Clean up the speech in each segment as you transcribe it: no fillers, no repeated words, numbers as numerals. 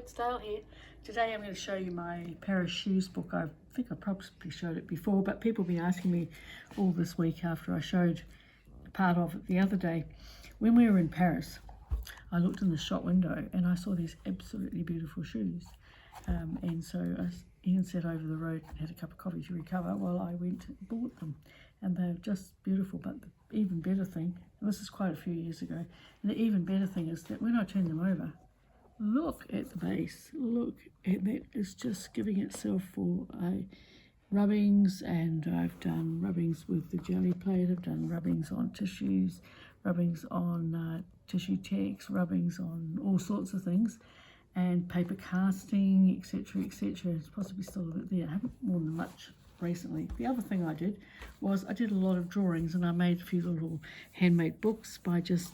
it's Dale here. Today I'm going to show you my pair of shoes book. I think I probably showed it before, but people have been asking me all this week after I showed part of it the other day. When we were in Paris, I looked in the shop window and I saw these absolutely beautiful shoes. And so Ian sat over the road and had a cup of coffee to recover while I went and bought them. And they're just beautiful, but the even better thing, and this is quite a few years ago, and the even better thing is that when I turn them over, look at the base, look at that, it's just giving itself for rubbings, and I've done rubbings with the jelly plate, I've done rubbings on tissues, rubbings on tissue tacks, rubbings on all sorts of things, and paper casting, etc, etc. It's possibly still a bit there. I haven't worn them much recently. The other thing I did was I did a lot of drawings, and I made a few little handmade books by just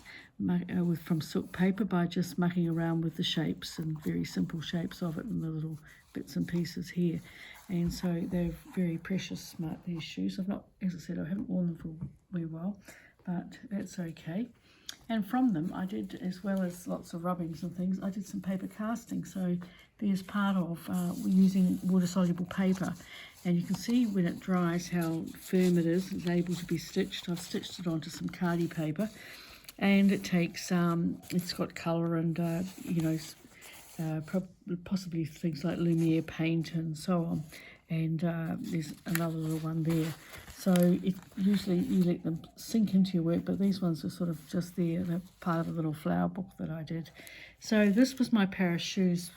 from silk paper, by just mucking around with the shapes and very simple shapes of it and the little bits and pieces here. And so they're very precious, these shoes. I've not, as I said, I haven't worn them for a wee while, but that's okay. And from them I did, as well as lots of rubbings and things, I did some paper casting. So there's part of using water-soluble paper, and you can see when it dries how firm it is. It's able to be stitched. I've stitched it onto some cardi paper, and it takes, it's got colour and, possibly things like Lumiere paint and so on. And there's another little one there. So usually you let them sink into your work, but these ones are sort of just there. They're part of a little flower book that I did. So this was my Paris shoes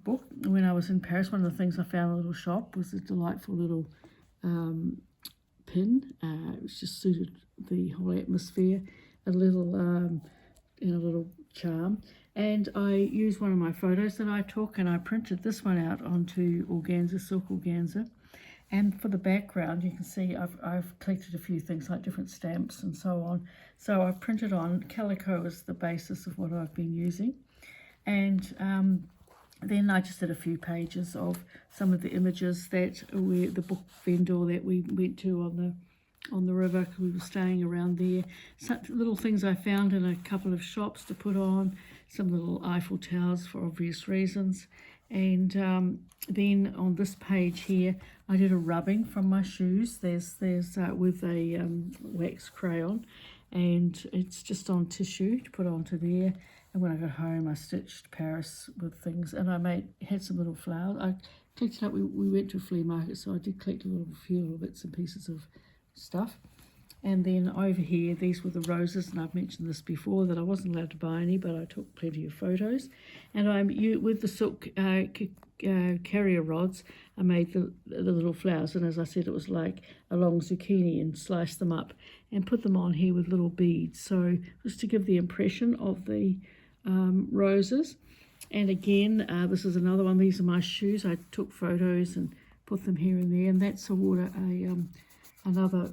book. When I was in Paris, one of the things I found in a little shop was a delightful little pin. It just suited the whole atmosphere. A little charm. And I used one of my photos that I took, and I printed this one out onto organza, silk organza. And for the background, you can see I've collected a few things like different stamps and so on. So I've printed on calico as the basis of what I've been using. And then I just did a few pages of some of the images that were the book vendor that we went to on the river, because we were staying around there. Such little things I found in a couple of shops to put on, some little Eiffel Towers for obvious reasons. And then on this page here, I did a rubbing from my shoes. There's with a wax crayon, and it's just on tissue to put onto there. And when I got home, I stitched Paris with things, and I had some little flowers. I collected up. We went to a flea market, so I did collect a few little bits and pieces of stuff. And then over here, these were the roses, and I've mentioned this before that I wasn't allowed to buy any, but I took plenty of photos. And with the silk carrier rods, I made the little flowers, and as I said, it was like a long zucchini, and sliced them up and put them on here with little beads. So just to give the impression of the roses. And again, this is another one. These are my shoes. I took photos and put them here and there, and that's another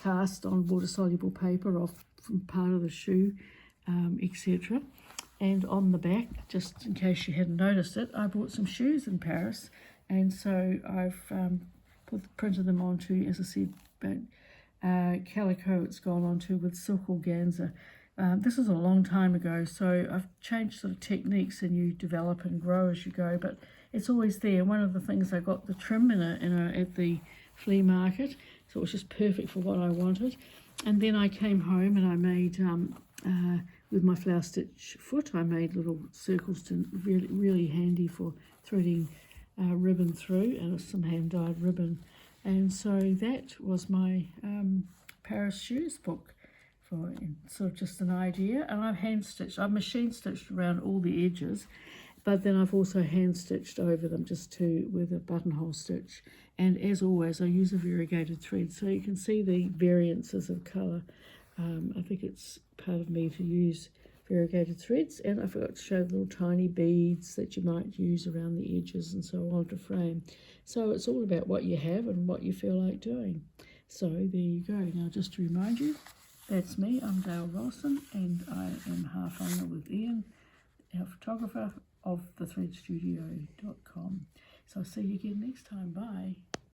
cast on water-soluble paper from part of the shoe, etc. And on the back, just in case you hadn't noticed it, I bought some shoes in Paris, and so I've printed them onto, as I said, calico it's gone onto with silk organza. This is a long time ago, so I've changed sort of techniques, and you develop and grow as you go, but it's always there. One of the things, I got the trim at the flea market, so it was just perfect for what I wanted. And then I came home and I made, with my flower stitch foot, I made little circles to really handy for threading ribbon through, and some hand-dyed ribbon. And so that was my Paris shoes book, for sort of just an idea. And I've machine stitched around all the edges, but then I've also hand stitched over them with a buttonhole stitch. And as always, I use a variegated thread, so you can see the variances of colour. I think it's part of me to use variegated threads, and I forgot to show the little tiny beads that you might use around the edges and so on to frame. So it's all about what you have and what you feel like doing. So there you go. Now, just to remind you, that's me. I'm Dale Wilson, and I am half owner with Ian, our photographer, of thethreadstudio.com. So I'll see you again next time. Bye.